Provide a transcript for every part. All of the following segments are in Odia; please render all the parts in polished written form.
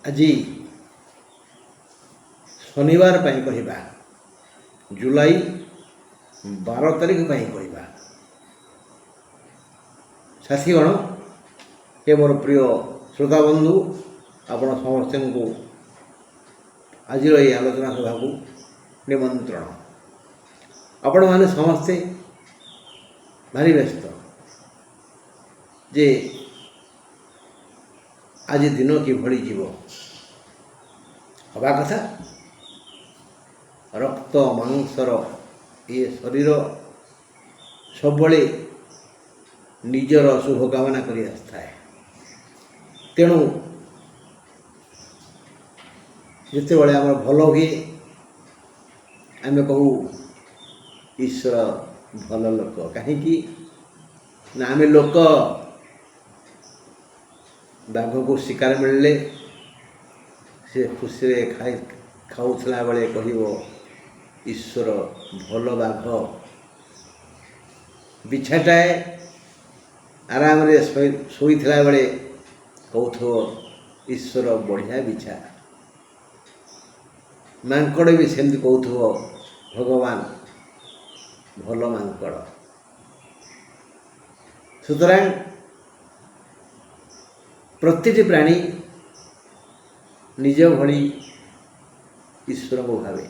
আজি শনিবার ପାଇଁ କହିବା, ଜୁଲାଇ 12 ତାରିଖ ପାଇଁ କହିବା। ସାଥୀଗଣ, ଏ ମୋର ପ୍ରିୟ ଶ୍ରୋତା ବନ୍ଧୁ, ଆପଣ ସମସ୍ତଙ୍କୁ ଆଜିର ଏହି ଆଲୋଚନା ସଭାକୁ ନିମନ୍ତ୍ରଣ। ଆପଣମାନେ ସମସ୍ତେ ଭାରି ବ୍ୟସ୍ତ ଯେ ଆଜି ଦିନ କିଭଳି ଯିବ। ହେବା କଥା, ରକ୍ତ ମାଂସର ଏ ଶରୀର ସବୁବେଳେ ନିଜର ଶୁଭକାମନା କରି ଆସିଥାଏ। ତେଣୁ ଯେତେବେଳେ ଆମର ଭଲ ହୁଏ ଆମେ କହୁ ଈଶ୍ୱର ଭଲ ଲୋକ। କାହିଁକି ନା ଆମେ ଲୋକ ବାଘକୁ ଶିକାର ମିଳିଲେ ସେ ଖୁସିରେ ଖାଉଥିଲା ବେଳେ କହିବ ଈଶ୍ୱର ଭଲ ବାଘ। ବିଛାଟାଏ ଆରାମରେ ଶୋଇଥିଲା ବେଳେ କହୁଥିବ ଈଶ୍ୱର ବଢ଼ିଆ ବିଛା। ମାଙ୍କଡ଼ ବି ସେମିତି କହୁଥିବ ଭଗବାନ ଭଲ ମାଙ୍କଡ଼। ସୁତରାଂ ପ୍ରତିଟି ପ୍ରାଣୀ ନିଜ ଭଳି ଈଶ୍ୱରଙ୍କୁ ଭାବେ।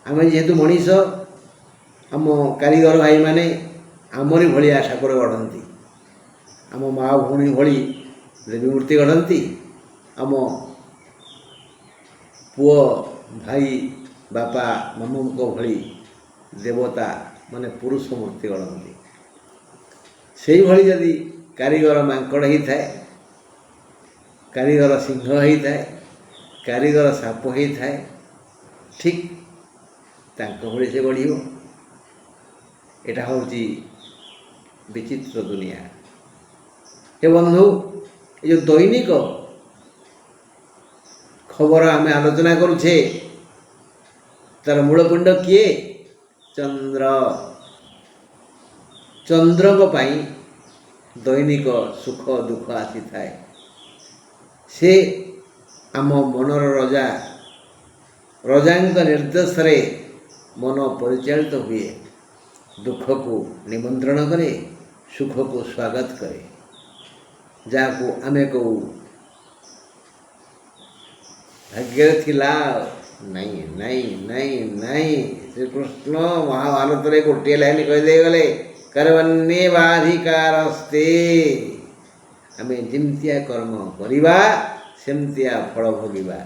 ଆମେ ଯେହେତୁ ମଣିଷ, ଆମ କାରିଗର ଭାଇମାନେ ଆମରି ଭଳି ଆଶା କରି ଗଢ଼ନ୍ତି। ଆମ ମା ଭଉଣୀ ଭଳି ଦେବୀ ମୂର୍ତ୍ତି ଗଢ଼ନ୍ତି। ଆମ ପୁଅ ଭାଇ ବାପା ମାମୁଙ୍କ ଭଳି ଦେବତା ମାନେ ପୁରୁଷ ମୂର୍ତ୍ତି ଗଢ଼ନ୍ତି। ସେଇଭଳି ଯଦି କାରିଗର ମାଙ୍କଡ଼ ହେଇଥାଏ, କାରିଗର ସିଂହ ହେଇଥାଏ, କାରିଗର ସାପ ହେଇଥାଏ, ଠିକ୍ ତାଙ୍କ ଭଳି ସେ ଗଢ଼ିବ। ଏଇଟା ହେଉଛି ବିଚିତ୍ର ଦୁନିଆ। ହେ ବନ୍ଧୁ, ଏ ଯେଉଁ ଦୈନିକ ଖବର ଆମେ ଆଲୋଚନା କରୁଛେ, ତାର ମୂଳପିଣ୍ଡ କିଏ? ଚନ୍ଦ୍ର। ଚନ୍ଦ୍ରଙ୍କ ପାଇଁ ଦୈନିକ ସୁଖ ଦୁଃଖ ଆସିଥାଏ। ସେ ଆମ ମନର ରଜା। ରଜାଙ୍କ ନିର୍ଦ୍ଦେଶରେ ମନ ପରିଚାଳିତ ହୁଏ। ଦୁଃଖକୁ ନିମନ୍ତ୍ରଣ କରେ, ସୁଖକୁ ସ୍ୱାଗତ କରେ। ଯାହାକୁ ଆମେ କହୁ ଭାଗ୍ୟରେ ଥିଲା। ନାଇଁ ନାଇଁ ନାଇଁ ନାଇଁ, ଶ୍ରୀକୃଷ୍ଣ ମହାଭାରତରେ ଗୋଟିଏ ଲାଇନ୍ କହିଦେଇଗଲେ, କର୍ମଣ୍ୟେବାଧିକାରସ୍ତେ। ଆମେ ଯେମିତିଆ କର୍ମ କରିବା ସେମିତିଆ ଫଳ ଭୋଗିବା।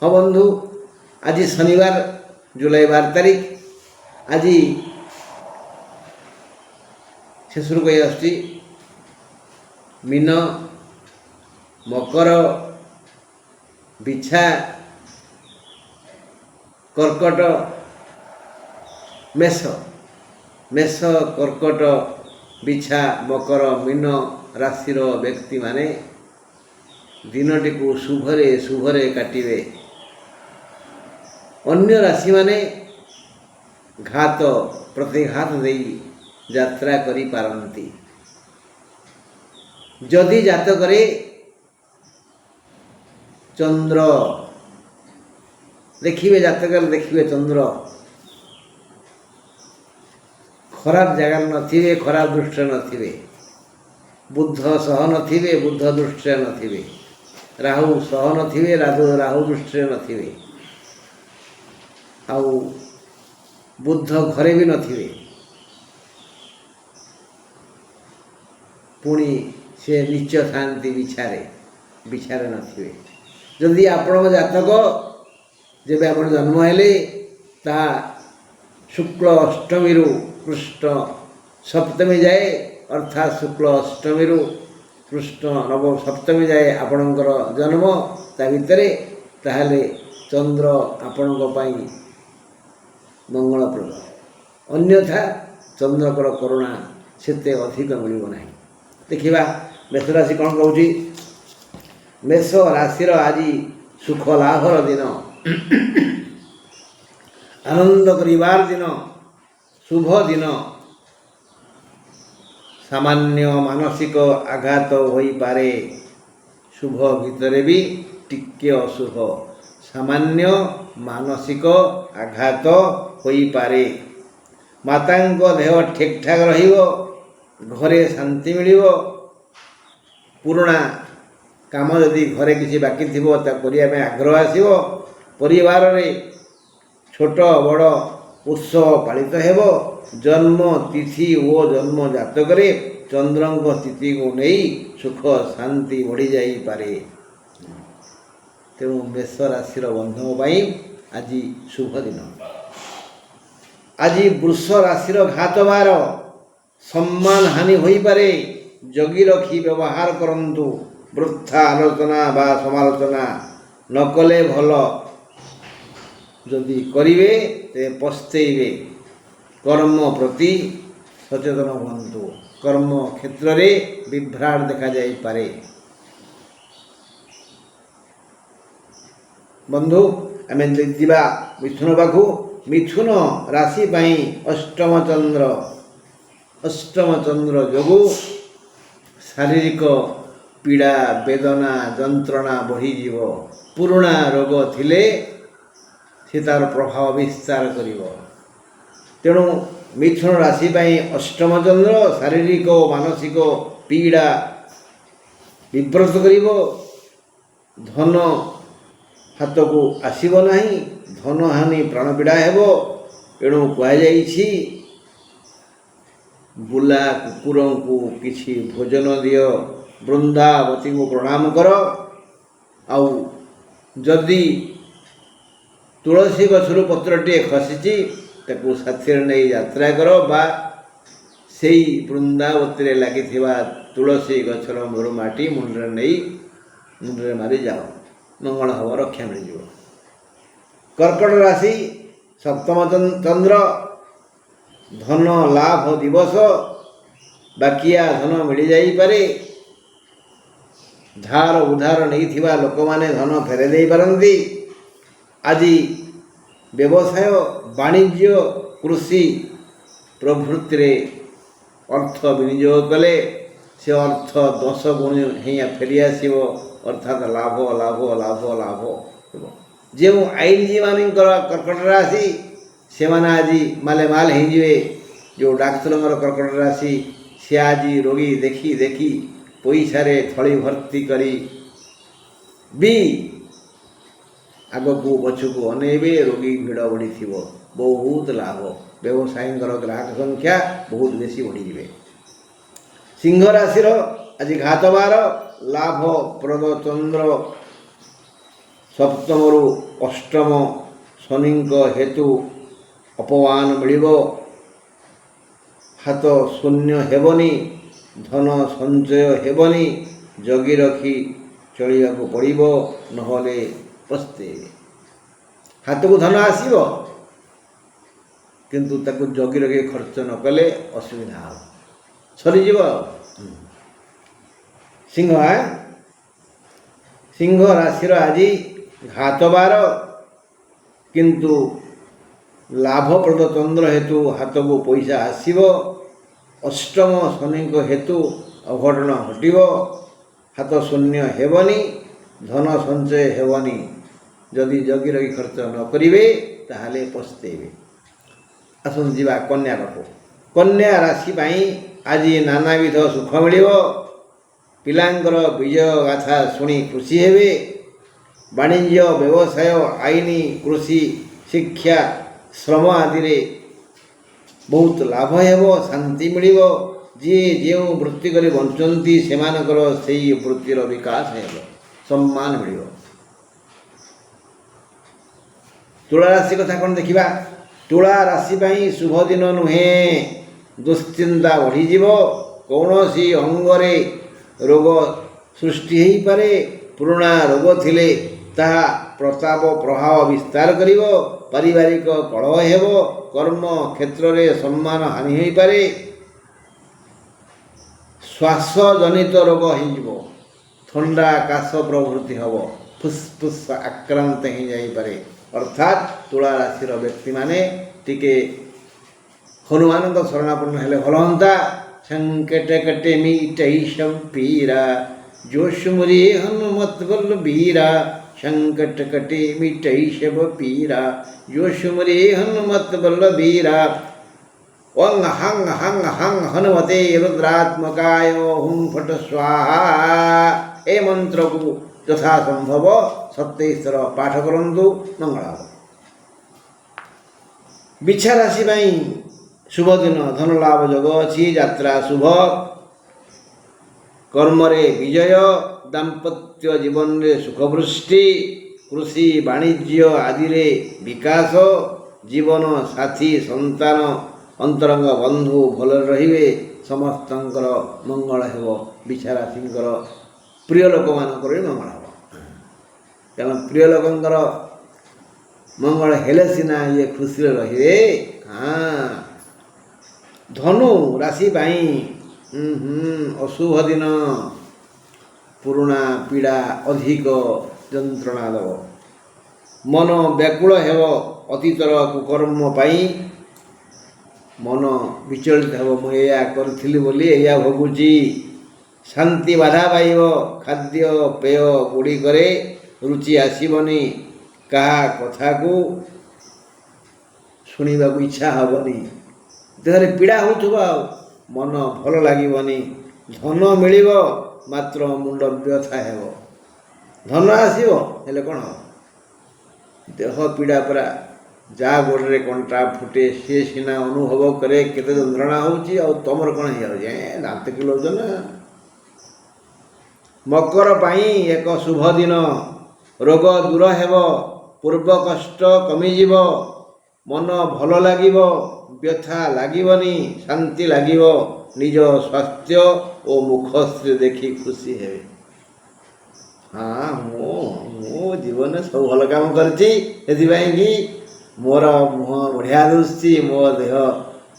ହଁ ବନ୍ଧୁ, ଆଜି ଶନିବାର ଜୁଲାଇ 12 ତାରିଖ। ଆଜି ଶେଷରୁ କହି ଆସୁଛି, ମୀନ, ମକର, ବିଛା, କର୍କଟ, ମେଷ। ମେଷ, କର୍କଟ, ବିଛା, ମକର, ମୀନ ରାଶିର ବ୍ୟକ୍ତିମାନେ ଦିନଟିକୁ ଶୁଭରେ କାଟିବେ। ଅନ୍ୟ ରାଶିମାନେ ଘାତ ପ୍ରତିଘାତ ଦେଇ ଯାତ୍ରା କରିପାରନ୍ତି। ଯଦି ଜାତକରେ ଚନ୍ଦ୍ର ଦେଖିବେ, ଜାତକରେ ଦେଖିବେ ଚନ୍ଦ୍ର ଖରାପ ଜାଗାରେ ନଥିବେ, ଖରାପ ଦୃଷ୍ଟିରେ ନଥିବେ, ବୁଧ ସହ ନଥିବେ, ବୁଧ ଦୃଷ୍ଟିରେ ନଥିବେ, ରାହୁ ସହ ନଥିବେ, ରାହୁ ଦୃଷ୍ଟିରେ ନଥିବେ, ଆଉ ବୁଧ ଘରେ ବି ନଥିବେ, ପୁଣି ସେ ନିଚ ଥାନ୍ତି ବିଛାରେ ନଥିବେ। ଯଦି ଆପଣଙ୍କ ଜାତକ ଯେବେ ଆପଣ ଜନ୍ମ ହେଲେ ତାହା ଶୁକ୍ଳ ଅଷ୍ଟମୀରୁ କୃଷ୍ଣ ସପ୍ତମୀ ଯାଏ, ଅର୍ଥାତ୍ ଶୁକ୍ଳ ଅଷ୍ଟମୀରୁ କୃଷ୍ଣ ନବମ ସପ୍ତମୀ ଯାଏ ଆପଣଙ୍କର ଜନ୍ମ, ତା ଭିତରେ, ତାହେଲେ ଚନ୍ଦ୍ର ଆପଣଙ୍କ ପାଇଁ ମଙ୍ଗଳପ୍ରଦ। ଅନ୍ୟଥା ଚନ୍ଦ୍ରଙ୍କର କରୁଣା ସେତେ ଅଧିକ ମିଳିବ ନାହିଁ। ଦେଖିବା ମେଷ ରାଶି କ'ଣ କହୁଛି। ମେଷ ରାଶିର ଆଜି ସୁଖ ଲାଭର ଦିନ, ଆନନ୍ଦ କରିବାର ଦିନ, ଶୁଭ ଦିନ। ସାମାନ୍ୟ ମାନସିକ ଆଘାତ ହୋଇପାରେ, ଶୁଭ ଭିତରେ ବି ଟିକେ ଅଶୁଭ ସାମାନ୍ୟ ମାନସିକ ଆଘାତ ହୋଇପାରେ। ମାତାଙ୍କ ଦେହ ଠିକ୍ ଠାକ୍ ରହିବ, ଘରେ ଶାନ୍ତି ମିଳିବ। ପୁରୁଣା କାମ ଯଦି ଘରେ କିଛି ବାକି ଥିବ ତାକୁ କରିବା ପାଇଁ ଆଗ୍ରହ ଆସିବ। ପରିବାରରେ ଛୋଟ ବଡ଼ ଉତ୍ସବ ପାଳିତ ହେବ। ଜନ୍ମ ତିଥି ଓ ଜନ୍ମ ଜାତକରେ ଚନ୍ଦ୍ରଙ୍କ ସ୍ଥିତିକୁ ନେଇ ସୁଖ ଶାନ୍ତି ବଢ଼ିଯାଇପାରେ। ତେଣୁ ମେଷ ରାଶିର ବନ୍ଧୁଙ୍କ ପାଇଁ ଆଜି ଶୁଭ ଦିନ। ଆଜି ବୃଷ ରାଶିର ଘାତବାର, ସମ୍ମାନ ହାନି ହୋଇପାରେ। ଜଗି ରଖି ବ୍ୟବହାର କରନ୍ତୁ। ବୃଥା ଆଲୋଚନା ବା ସମାଲୋଚନା ନ କଲେ ଭଲ। ଯଦି କରିବେ ତେବେ ପସ୍ତେଇବେ। କର୍ମ ପ୍ରତି ସଚେତନ ହୁଅନ୍ତୁ। କର୍ମ କ୍ଷେତ୍ରରେ ବିଭ୍ରାଟ ଦେଖାଯାଇପାରେ। ବନ୍ଧୁ, ଆମେ ଯିବା ମିଥୁନ ପାଖକୁ। ମିଥୁନ ରାଶି ପାଇଁ ଅଷ୍ଟମ ଚନ୍ଦ୍ର ଯୋଗୁଁ ଶାରୀରିକ ପୀଡ଼ା ବେଦନା ଯନ୍ତ୍ରଣା ବଢ଼ିଯିବ। ପୁରୁଣା ରୋଗ ଥିଲେ ସେ ତା'ର ପ୍ରଭାବ ବିସ୍ତାର କରିବ। ତେଣୁ ମିଥୁନ ରାଶି ପାଇଁ ଅଷ୍ଟମ ଚନ୍ଦ୍ର ଶାରୀରିକ ଓ ମାନସିକ ପୀଡ଼ା ବିବ୍ରତ କରିବ। ଧନ ହାତକୁ ଆସିବ ନାହିଁ। ଧନହାନି ପ୍ରାଣପୀଡ଼ା ହେବ। ଏଣୁ କୁହାଯାଇଛି ବୁଲା କୁକୁରଙ୍କୁ କିଛି ଭୋଜନ ଦିଅ, ବୃନ୍ଦାବତୀଙ୍କୁ ପ୍ରଣାମ କର। ଆଉ ଯଦି ତୁଳସୀ ଗଛରୁ ପତ୍ରଟିଏ ଖସିଛି ତାକୁ ସାଥିରେ ନେଇ ଯାତ୍ରା କର, ବା ସେଇ ବୃନ୍ଦାବତୀରେ ଲାଗିଥିବା ତୁଳସୀ ଗଛର ମୂଳ ମାଟି ମୁଣ୍ଡରେ ମାରି ଯାଅ, ମଙ୍ଗଳ ହେବ, ରକ୍ଷା ମିଳିଯିବ। କର୍କଟ ରାଶି ସପ୍ତମ ଚନ୍ଦ୍ର, ଧନ ଲାଭ ଦିବସ। ବାକିଆ ଧନ ମିଳିଯାଇପାରେ। ଧାର ଉଧାର ନେଇଥିବା ଲୋକମାନେ ଧନ ଫେରାଇ ଦେଇପାରନ୍ତି। ଆଜି ବ୍ୟବସାୟ ବାଣିଜ୍ୟ କୃଷି ପ୍ରଭୃତିରେ ଅର୍ଥ ବିନିଯୋଗ କଲେ ସେ ଅର୍ଥ 10 ଗୁଣ ହେଇ ଫେରିଆସିବ। ଅର୍ଥାତ୍ ଲାଭ ଲାଭ ଲାଭ ଲାଭ ହେବ। ଯେଉଁ ଆଇନଜୀବୀମାନଙ୍କର କର୍କଟ ରାଶି ସେମାନେ ଆଜି ମାଲେମାଲ ହେଇଯିବେ। ଯେଉଁ ଡାକ୍ତରଙ୍କର କର୍କଟ ରାଶି ସେ ଆଜି ରୋଗୀ ଦେଖି ଦେଖି ପଇସାରେ ଥଳି ଭର୍ତ୍ତି କରି ବି ଆଗକୁ ପଛକୁ ଅନେଇବେ। ରୋଗୀ ଭିଡ଼ ବଢ଼ିଥିବ। ବହୁତ ଲାଭ। ବ୍ୟବସାୟୀଙ୍କର ଗ୍ରାହକ ସଂଖ୍ୟା ବହୁତ ବେଶୀ ବଢ଼ିଯିବେ। ସିଂହ ରାଶିର ଆଜି ଘାତବାର, ଲାଭପ୍ରଦ ଚନ୍ଦ୍ର ସପ୍ତମରୁ ଅଷ୍ଟମ ଶନିଙ୍କ ହେତୁ ଅପମାନ ମିଳିବ। ହାତ ଶୂନ୍ୟ ହେବନି, ଧନ ସଞ୍ଚୟ ହେବନି। ଜଗି ରଖି ଚଳିବାକୁ ପଡ଼ିବ, ନହେଲେ ପସ୍ତେଇବେ। ହାତକୁ ଧନ ଆସିବ କିନ୍ତୁ ତାକୁ ଜଗି ରଖି ଖର୍ଚ୍ଚ ନ କଲେ ଅସୁବିଧା ହେବ, ସରିଯିବ। ସିଂହ ରାଶିର ଆଜି ଘାତବାର, କିନ୍ତୁ ଲାଭପ୍ରଦ ଚନ୍ଦ୍ର ହେତୁ ହାତକୁ ପଇସା ଆସିବ। ଅଷ୍ଟମ ଶନିଙ୍କ ହେତୁ ଅଘଟଣ ଘଟିବ। ହାତ ଶୂନ୍ୟ ହେବନି, ଧନ ସଞ୍ଚୟ ହେବନି। ଯଦି ଜଗି ରଖି ଖର୍ଚ୍ଚ ନ କରିବେ ତାହେଲେ ପସ୍ତେଇବେ। ଆସନ୍ତୁ ଯିବା କନ୍ୟା ପାଖକୁ। କନ୍ୟା ରାଶି ପାଇଁ ଆଜି ନାନାବିଧ ସୁଖ ମିଳିବ। ପିଲାଙ୍କର ବିଜୟ ଗାଥା ଶୁଣି ଖୁସି ହେବେ। ବାଣିଜ୍ୟ ବ୍ୟବସାୟ ଆଇନ କୃଷି ଶିକ୍ଷା ଶ୍ରମ ଆଦିରେ ବହୁତ ଲାଭ ହେବ, ଶାନ୍ତି ମିଳିବ। ଯିଏ ଯେଉଁ ବୃତ୍ତି କରି ବଞ୍ଚୁଛନ୍ତି ସେମାନଙ୍କର ସେହି ବୃତ୍ତିର ବିକାଶ ହେବ, ସମ୍ମାନ ମିଳିବ। ତୁଳା ରାଶି କଥା କ'ଣ ଦେଖିବା। ତୁଳା ରାଶି ପାଇଁ ଶୁଭ ଦିନ ନୁହେଁ। ଦୁଶ୍ଚିନ୍ତା ବଢ଼ିଯିବ। କୌଣସି ଅଙ୍ଗରେ ରୋଗ ସୃଷ୍ଟି ହୋଇପାରେ। ପୁରୁଣା ରୋଗ ଥିଲେ ତାହା ପ୍ରଭାବ ବିସ୍ତାର କରିବ। ପାରିବାରିକ କଳହ ହେବ। କର୍ମ କ୍ଷେତ୍ରରେ ସମ୍ମାନ ହାନି ହୋଇପାରେ। ଶ୍ୱାସଜନିତ ରୋଗ ହୋଇଯିବ। ଥଣ୍ଡା କାଶ ପ୍ରଭୃତି ହେବ। ଫୁସ୍ଫୁସ୍ ଆକ୍ରାନ୍ତ ହୋଇଯାଇପାରେ। ଅର୍ଥାତ୍ ତୁଳା ରାଶିର ବ୍ୟକ୍ତିମାନେ ଟିକେ ହନୁମାନଙ୍କ ଶରଣାପନ୍ନ ହେଲେ ଭଲ ହୁଅନ୍ତା। ସଂକଟ କଟେ ମିଟଇ ସବୁ ପୀରା, ଜୋଶ ମୁରି ହନୁମତ ବଲ ବୀରା। संकट कटे मिटई सब पीरा जो सुमरे हनुमत बलबीरा ओं हंग हंग हंग हनुमते रुद्रात्मकाय हुं फट स्वाहा। ए मंत्र को यथा संभव 27 थर पाठ करंतु मंगल हो। बिछा राशि शुभ दिन धन लाभ योग अच्छी यात्रा शुभ कर्म रे विजय दाम्पत्य जीवन रे सुखवृष्टि कृषि वाणिज्य आदि रे विकास जीवन साथी संतान अंतरंग बंधु भल रहिबे समस्तंकर मंगल हेबो। बिछा राशिंकर प्रिय लोक मानकर मंगल हेबो कारण प्रिय लोकंकर मंगल हेले सिना ये खुशी रहिबे। हाँ धनु राशि अशुभ दिन पुराणा पीड़ा अधिक जंत्रणा दब मन व्याकुल हेब अतीतर कुकर्म पाई मन विचलित हेब मुझे करी बोली या भोगुची शांति बाधा पाइब खाद्य पेय गुड़िक रुचि आसबनी कहा कथा को शुणा इच्छा हेनी देहरे पीड़ा होथुबा मन भल लगनी धन मिल मात्र मुंड व्यथा हेब धन आसो हेले कौन देह पीड़ा परा जा गोड़े कंटा फुटे सी सीना अनुभव करे केते जंत्रणा होची आ तमर कौन हो दांत किलोज ना। मकर पाई एक शुभ दिन रोग दूर हेब पूर्व कष्ट कमिजिव मन भल लागिब व्यथा लागबनी शांति लागिब निज स्वास्थ्य और मुखश्री देखी खुशी हेबे। हाँ मो जीवन सब भल काम करछि कि मोर मुह बढ़िया दुष्टि मो देह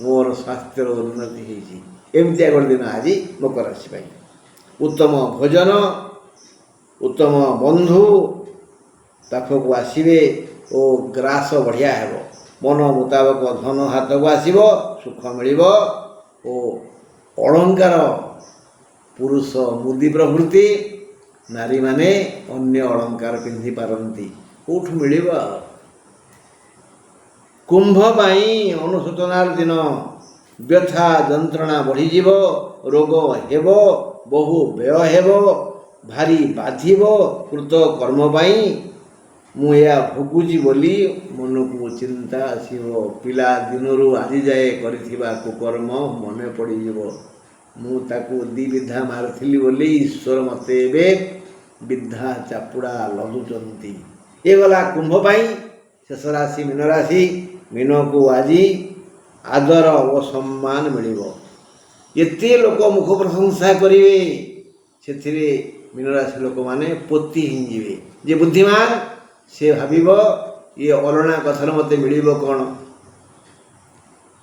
मोर स्वास्थ्य उन्नति होती एमती गोटे दिन आज मकर राशि उत्तम भोजन उत्तम बंधु पाखक आसवे और ग्रास बढ़िया हेब मन मुताबक धन हाथ को आसब सुख मिल अलंकार पुरुष मुदी प्रभृति नारी माने अन्य अलंकार पिंधि पारती कौठ मिल। कुंभ पाई अनुशोचनार दिन व्यथा जंत्रणा बढ़ीज रोग हेब बहु व्यय हेब भारी बाधिब कृत कर्म पाई मुया भोगुची बोली मन को चिंता आसो पिला दिनरू आज जाए करिथिबा कुकर्म मन पड़ीजिव मु ताकू दी विधा मारथिली बोली ईश्वर मते एबे विधा चापुड़ा लदुचंती। ये गला कुंभ पाई शेष राशि मीन राशि मीन को आज आदर और सम्मान मिलिबो एते लोक मुख प्रशंसा करिवे सेथिरे मीन राशि लोक माने पोती हिंजिवे जे बुद्धिमान से भाविब ये अलना कथार मते मिलिबो कौन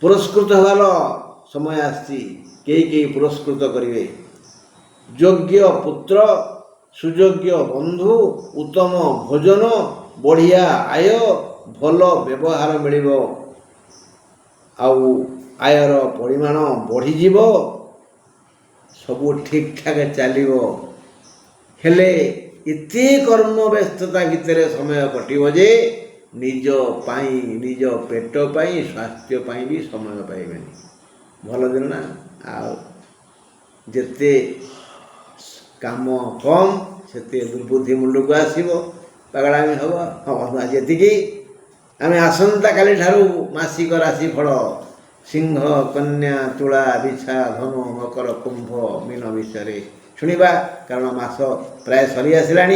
पुरस्कृत हवार समय आसी कई पुरस्कृत करिवे योग्य पुत्र सुयोग्य बंधु उत्तम भोजन बढ़िया आय भल व्यवहार मिलिबो आउ आयर परिमाण बढ़ीजिव सबू ठीक ठाक चलिबो हेले इते कर्म व्यस्तता भितर समय कटिब जे निज पाई निज पेट पाई स्वास्थ्य पाई भी समय पाइबेनी भल दिन ना आ जेते काम कम सेते दुर्बुद्धि मुंड को आसो पागड़ामी हम हम जी आम आसंता काली ठारू मासिक राशि फल सिंह कन्या तुला बिछा धनु मकर कुंभ मीन विषय शुणा कारण मास प्राय सरी आसला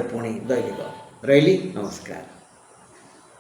पुणी दैनिक रही नमस्कार।